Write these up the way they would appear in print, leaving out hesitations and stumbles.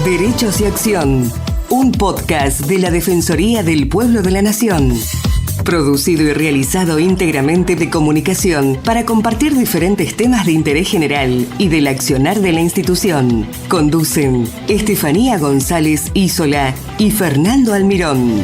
Derechos y Acción, un podcast de la Defensoría del Pueblo de la Nación. Producido y realizado íntegramente de comunicación para compartir diferentes temas de interés general y del accionar de la institución. Conducen Estefanía González Isola y Fernando Almirón.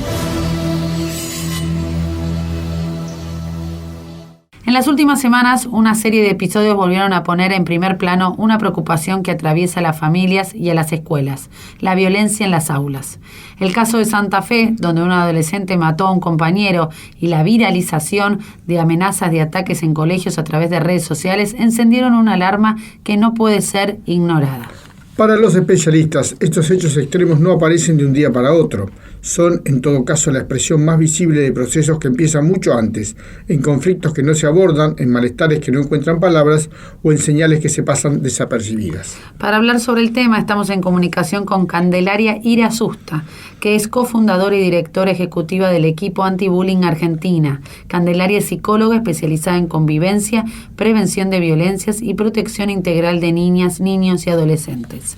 En las últimas semanas, una serie de episodios volvieron a poner en primer plano una preocupación que atraviesa a las familias y a las escuelas: la violencia en las aulas. El caso de Santa Fe, donde un adolescente mató a un compañero, y la viralización de amenazas de ataques en colegios a través de redes sociales encendieron una alarma que no puede ser ignorada. Para los especialistas, estos hechos extremos no aparecen de un día para otro. Son, en todo caso, la expresión más visible de procesos que empiezan mucho antes, en conflictos que no se abordan, en malestares que no encuentran palabras o en señales que se pasan desapercibidas. Para hablar sobre el tema, estamos en comunicación con Candelaria Irazusta, que es cofundadora y directora ejecutiva del equipo Anti-Bullying Argentina. Candelaria es psicóloga especializada en convivencia, prevención de violencias y protección integral de niñas, niños y adolescentes.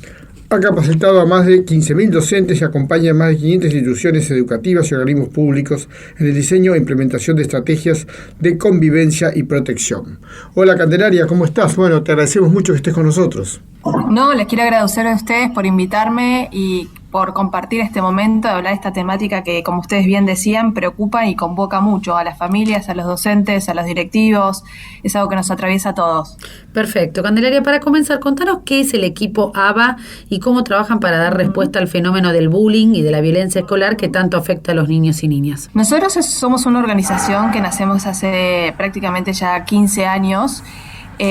Ha capacitado a más de 15.000 docentes y acompaña a más de 500 instituciones educativas y organismos públicos en el diseño e implementación de estrategias de convivencia y protección. Hola Candelaria, ¿cómo estás? Bueno, te agradecemos mucho que estés con nosotros. No, les quiero agradecer a ustedes por invitarme y por compartir este momento de hablar de esta temática que, como ustedes bien decían, preocupa y convoca mucho a las familias, a los docentes, a los directivos. Es algo que nos atraviesa a todos. Perfecto. Candelaria, para comenzar, contanos qué es el equipo ABA y cómo trabajan para dar respuesta al fenómeno del bullying y de la violencia escolar que tanto afecta a los niños y niñas. Nosotros somos una organización que nacemos hace prácticamente ya 15 años.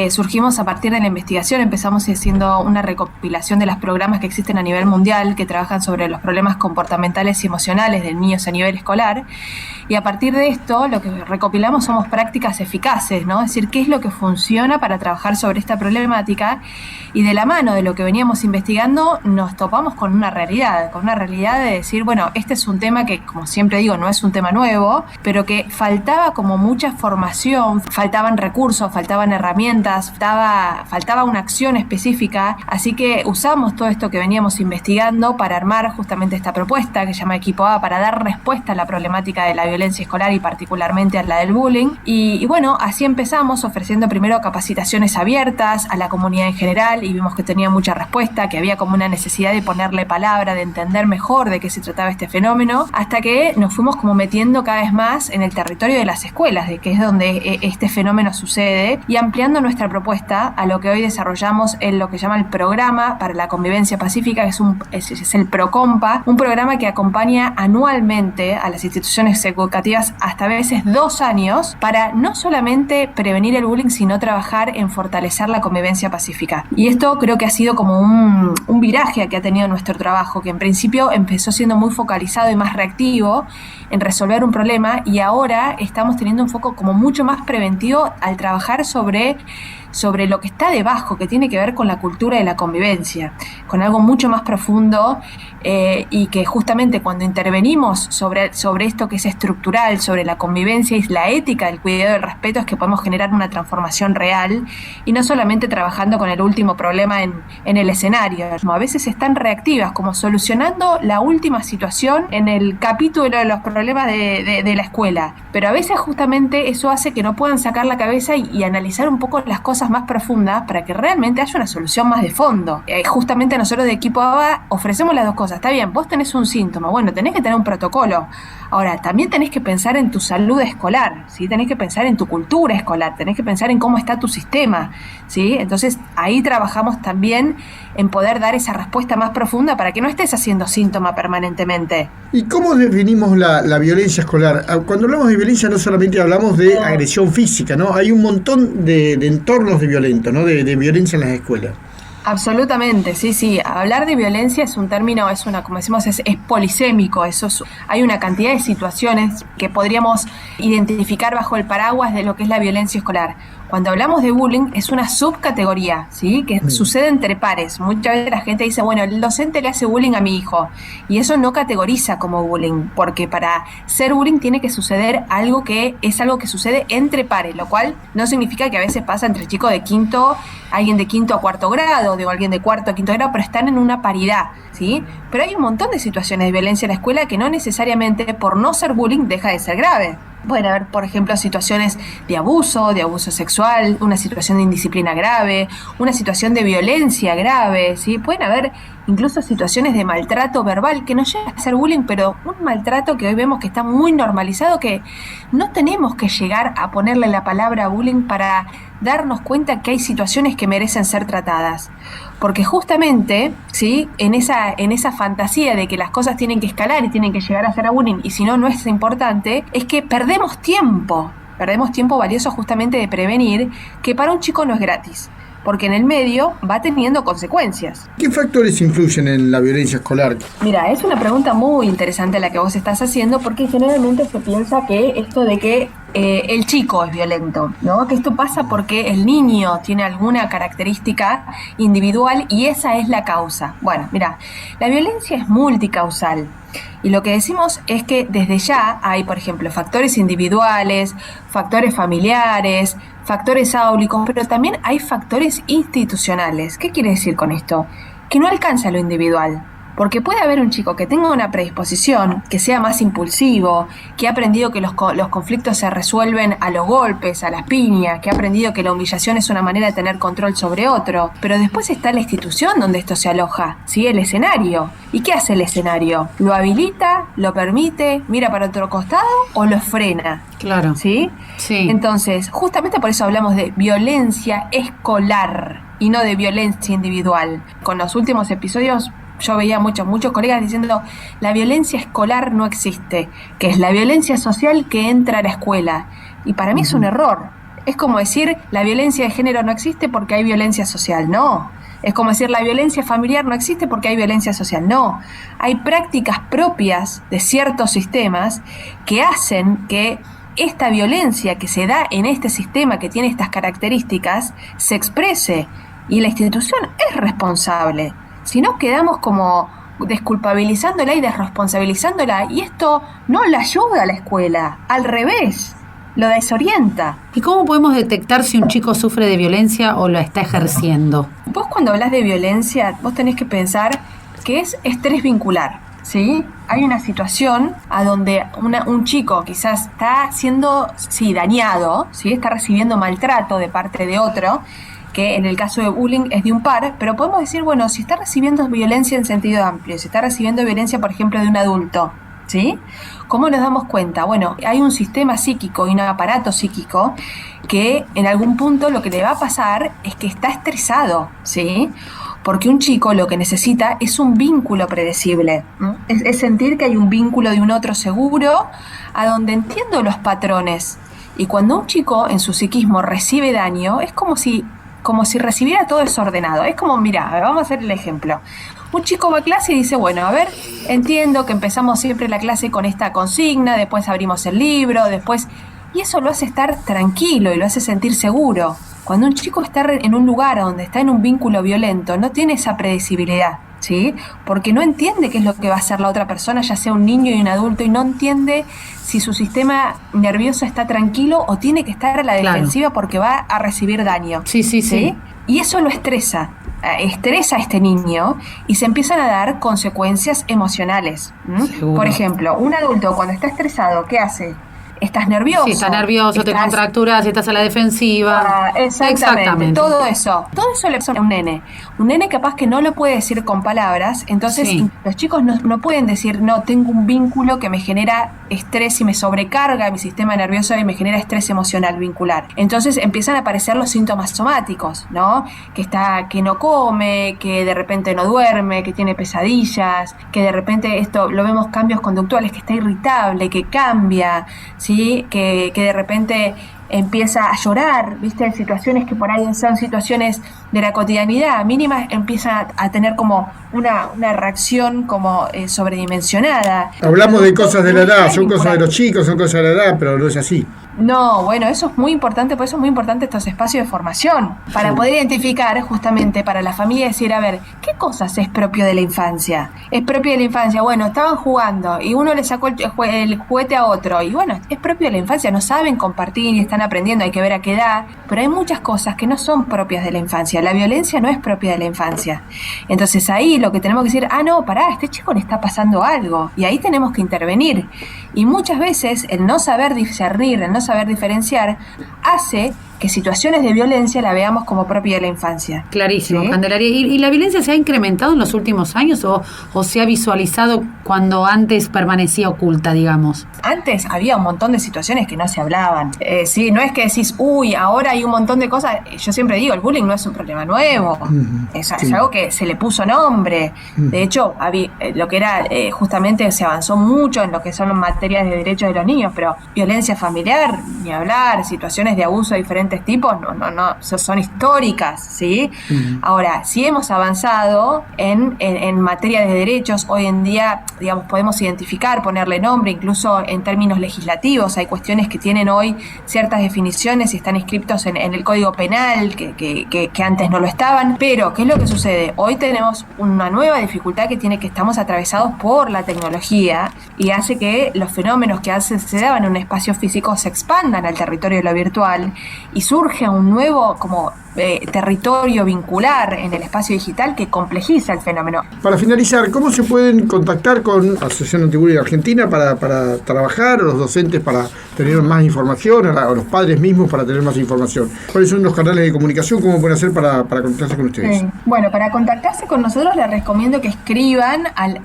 Surgimos a partir de la investigación, empezamos haciendo una recopilación de los programas que existen a nivel mundial que trabajan sobre los problemas comportamentales y emocionales de niños a nivel escolar, y a partir de esto lo que recopilamos somos prácticas eficaces, ¿no? Es decir, qué es lo que funciona para trabajar sobre esta problemática, y de la mano de lo que veníamos investigando nos topamos con una realidad de decir, bueno, este es un tema que, como siempre digo, no es un tema nuevo, pero que faltaba como mucha formación, faltaban recursos, faltaban herramientas, faltaba una acción específica, así que usamos todo esto que veníamos investigando para armar justamente esta propuesta que se llama Equipo A, para dar respuesta a la problemática de la violencia escolar y particularmente a la del bullying. Y bueno, así empezamos ofreciendo primero capacitaciones abiertas a la comunidad en general, y vimos que tenía mucha respuesta, que había como una necesidad de ponerle palabra, de entender mejor de qué se trataba este fenómeno, hasta que nos fuimos como metiendo cada vez más en el territorio de las escuelas, de que es donde este fenómeno sucede, y ampliando nuestra propuesta a lo que hoy desarrollamos en lo que llama el Programa para la Convivencia Pacífica, que es el PROCOMPA, un programa que acompaña anualmente a las instituciones educativas hasta a veces 2 años para no solamente prevenir el bullying, sino trabajar en fortalecer la convivencia pacífica. Y esto creo que ha sido como un viraje que ha tenido nuestro trabajo, que en principio empezó siendo muy focalizado y más reactivo en resolver un problema, y ahora estamos teniendo un foco como mucho más preventivo al trabajar sobre lo que está debajo, que tiene que ver con la cultura de la convivencia, con algo mucho más profundo, y que justamente cuando intervenimos sobre esto que es estructural, sobre la convivencia y la ética, el cuidado del respeto, es que podemos generar una transformación real, y no solamente trabajando con el último problema en el escenario. A veces están reactivas, como solucionando la última situación en el capítulo de los problemas de la escuela, pero a veces justamente eso hace que no puedan sacar la cabeza y analizar un poco las cosas más profundas para que realmente haya una solución más de fondo. Justamente nosotros de Equipo ABA ofrecemos las dos cosas. Está bien, vos tenés un síntoma, bueno, tenés que tener un protocolo. Ahora, también tenés que pensar en tu salud escolar, ¿sí? Tenés que pensar en tu cultura escolar, tenés que pensar en cómo está tu sistema, ¿sí? Entonces, ahí trabajamos también en poder dar esa respuesta más profunda para que no estés haciendo síntoma permanentemente. ¿Y cómo definimos la violencia escolar? Cuando hablamos de violencia no solamente hablamos de agresión física, ¿no? Hay un montón de entornos de violento, ¿no? De violencia en las escuelas. Absolutamente, sí. Hablar de violencia es un término, como decimos, es polisémico. Hay una cantidad de situaciones que podríamos identificar bajo el paraguas de lo que es la violencia escolar. Cuando hablamos de bullying es una subcategoría, ¿sí? Que sucede entre pares. Muchas veces la gente dice, bueno, el docente le hace bullying a mi hijo, y eso no categoriza como bullying, porque para ser bullying tiene que suceder algo que es algo que sucede entre pares, lo cual no significa que a veces pasa entre chicos de quinto, alguien de quinto a cuarto grado, o alguien de cuarto a quinto grado, pero están en una paridad, ¿sí? Pero hay un montón de situaciones de violencia en la escuela que no necesariamente por no ser bullying deja de ser grave. Pueden haber, por ejemplo, situaciones de abuso sexual, una situación de indisciplina grave, una situación de violencia grave, ¿sí? Pueden haber incluso situaciones de maltrato verbal que no llega a ser bullying, pero un maltrato que hoy vemos que está muy normalizado, que no tenemos que llegar a ponerle la palabra bullying para darnos cuenta que hay situaciones que merecen ser tratadas. Porque justamente, ¿sí? en esa fantasía de que las cosas tienen que escalar y tienen que llegar a ser bullying, y si no, no es importante, es que perdemos tiempo valioso justamente de prevenir, que para un chico no es gratis, porque en el medio va teniendo consecuencias. ¿Qué factores influyen en la violencia escolar? Mira, es una pregunta muy interesante la que vos estás haciendo, porque generalmente se piensa que esto de que el chico es violento, ¿no? Que esto pasa porque el niño tiene alguna característica individual y esa es la causa. Bueno, mira, la violencia es multicausal. Y lo que decimos es que desde ya hay, por ejemplo, factores individuales, factores familiares, factores áulicos, pero también hay factores institucionales. ¿Qué quiere decir con esto? Que no alcanza lo individual. Porque puede haber un chico que tenga una predisposición, que sea más impulsivo, que ha aprendido que los conflictos se resuelven a los golpes, a las piñas, que ha aprendido que la humillación es una manera de tener control sobre otro. Pero después está la institución donde esto se aloja, ¿sí? El escenario. ¿Y qué hace el escenario? ¿Lo habilita? ¿Lo permite? ¿Mira para otro costado? ¿O lo frena? Claro. ¿Sí? Sí. Entonces, justamente por eso hablamos de violencia escolar y no de violencia individual. Con los últimos episodios yo veía muchos colegas diciendo la violencia escolar no existe, que es la violencia social que entra a la escuela. Y para mí es un error. Es como decir la violencia de género no existe porque hay violencia social. No. Es como decir la violencia familiar no existe porque hay violencia social. No. Hay prácticas propias de ciertos sistemas que hacen que esta violencia que se da en este sistema que tiene estas características se exprese. Y la institución es responsable. Si no, quedamos como desculpabilizándola y desresponsabilizándola, y esto no la ayuda a la escuela, al revés, lo desorienta. ¿Y cómo podemos detectar si un chico sufre de violencia o la está ejerciendo? Vos cuando hablas de violencia, vos tenés que pensar que es estrés vincular, ¿sí? Hay una situación a donde un chico quizás está siendo dañado, ¿sí? Está recibiendo maltrato de parte de otro, que en el caso de bullying es de un par, pero podemos decir, bueno, si está recibiendo violencia en sentido amplio, si está recibiendo violencia, por ejemplo, de un adulto, ¿sí? ¿Cómo nos damos cuenta? Bueno, hay un sistema psíquico y un aparato psíquico que en algún punto lo que le va a pasar es que está estresado, ¿sí? Porque un chico lo que necesita es un vínculo predecible, ¿no? Es sentir que hay un vínculo de un otro seguro, a donde entiendo los patrones. Y cuando un chico en su psiquismo recibe daño, es como si recibiera todo desordenado. Es como, mira, vamos a hacer el ejemplo. Un chico va a clase y dice, bueno, a ver, entiendo que empezamos siempre la clase con esta consigna, después abrimos el libro, después... Y eso lo hace estar tranquilo y lo hace sentir seguro. Cuando un chico está en un lugar donde está en un vínculo violento, no tiene esa predecibilidad, ¿sí? Porque no entiende qué es lo que va a hacer la otra persona, ya sea un niño y un adulto, y no entiende si su sistema nervioso está tranquilo o tiene que estar a la defensiva porque va a recibir daño. Sí. Y eso lo estresa a este niño y se empiezan a dar consecuencias emocionales. Por ejemplo, un adulto cuando está estresado, ¿qué hace? Estás nervioso. Sí, estás nervioso, te contracturas, estás a la defensiva. Exactamente. Todo eso le pasa a un nene. Un nene capaz que no lo puede decir con palabras, entonces los chicos no pueden decir, no, tengo un vínculo que me genera estrés y me sobrecarga mi sistema nervioso y me genera estrés emocional vincular. Entonces empiezan a aparecer los síntomas somáticos, ¿no? Que no come, que de repente no duerme, que tiene pesadillas, que de repente esto lo vemos cambios conductuales, que está irritable, que cambia, ¿sí? Que de repente empieza a llorar, ¿viste? Situaciones que por ahí son situaciones de la cotidianidad mínimas, empieza a tener como una reacción como sobredimensionada. Hablamos de cosas de la edad, son cosas de los chicos, son cosas de la edad, pero no es así. No, bueno, eso es muy importante, por eso es muy importante estos espacios de formación, para poder identificar justamente para la familia, decir, a ver, ¿qué cosas es propio de la infancia? Es propio de la infancia, bueno, estaban jugando y uno le sacó el juguete a otro, y bueno, es propio de la infancia, no saben compartir y están aprendiendo, hay que ver a qué edad, pero hay muchas cosas que no son propias de la infancia, la violencia no es propia de la infancia. Entonces ahí lo que tenemos que decir, no, pará, a este chico le está pasando algo, y ahí tenemos que intervenir. Y muchas veces el no saber discernir, el no saber diferenciar, hace que situaciones de violencia la veamos como propia de la infancia. Clarísimo, ¿sí? Candelaria. ¿Y la violencia se ha incrementado en los últimos años o se ha visualizado cuando antes permanecía oculta, digamos? Antes había un montón de situaciones que no se hablaban. Sí, no es que decís, ahora hay un montón de cosas. Yo siempre digo, el bullying no es un problema nuevo. Es algo que se le puso nombre. De hecho, lo que era, justamente se avanzó mucho en lo que son materias de derechos de los niños, pero violencia familiar, ni hablar, situaciones de abuso de diferentes tipos, no, son históricas, ¿sí? Ahora, sí hemos avanzado en materia de derechos. Hoy en día, digamos, podemos identificar, ponerle nombre, incluso en términos legislativos. Hay cuestiones que tienen hoy ciertas definiciones y están inscritos en el Código Penal, que antes no lo estaban. Pero, ¿qué es lo que sucede? Hoy tenemos una nueva dificultad que estamos atravesados por la tecnología y hace que los fenómenos que antes se daban en un espacio físico se expandan al territorio de lo virtual y surge un nuevo territorio vincular en el espacio digital que complejiza el fenómeno. Para finalizar, ¿cómo se pueden contactar con la Asociación Antibullying Argentina para trabajar, o los docentes para tener más información, o los padres mismos para tener más información? ¿Cuáles son los canales de comunicación? ¿Cómo pueden hacer para contactarse con ustedes? Bueno, para contactarse con nosotros les recomiendo que escriban al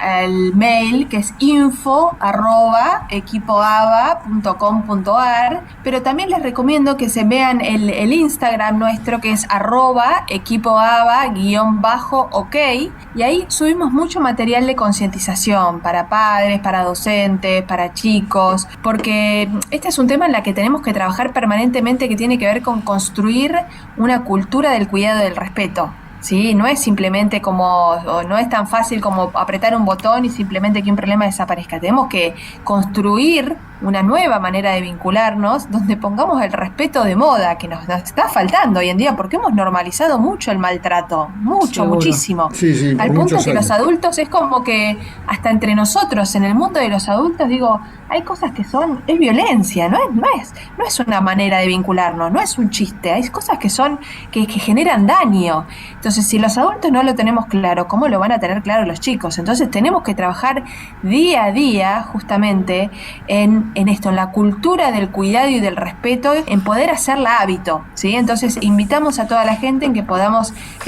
mail, que es info@equipoaba.com.ar, pero también les recomiendo que se vean el Instagram nuestro, que es @equipoaba_ok, y ahí subimos mucho material de concientización para padres, para docentes, para chicos, porque este es un tema en el que tenemos que trabajar permanentemente, que tiene que ver con construir una cultura del cuidado y del respeto. Sí, no es simplemente no es tan fácil como apretar un botón y simplemente que un problema desaparezca. Tenemos que construir una nueva manera de vincularnos donde pongamos el respeto de moda, que nos está faltando hoy en día, porque hemos normalizado mucho el maltrato, muchísimo. Sí, al punto que los adultos es como que hasta entre nosotros, en el mundo de los adultos, digo, hay cosas que es violencia, no es una manera de vincularnos, no es un chiste, hay cosas que generan daño. Entonces, si los adultos no lo tenemos claro, ¿cómo lo van a tener claro los chicos? Entonces tenemos que trabajar día a día justamente en esto, en la cultura del cuidado y del respeto, en poder hacerla hábito, ¿sí? Entonces invitamos a toda la gente en que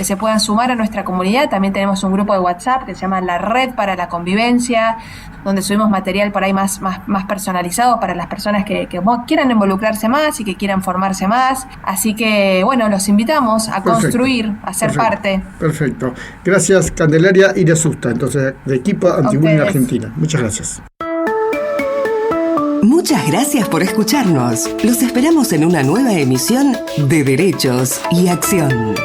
se puedan sumar a nuestra comunidad. También tenemos un grupo de WhatsApp que se llama La Red para la Convivencia, donde subimos material por ahí más personalizado para las personas que quieran involucrarse más y que quieran formarse más. Así que, bueno, los invitamos a construir, a ser parte. Perfecto. Gracias, Candelaria Irasusta, entonces, de Equipo Antibullying Argentina. Muchas gracias. Muchas gracias por escucharnos. Los esperamos en una nueva emisión de Derechos y Acción.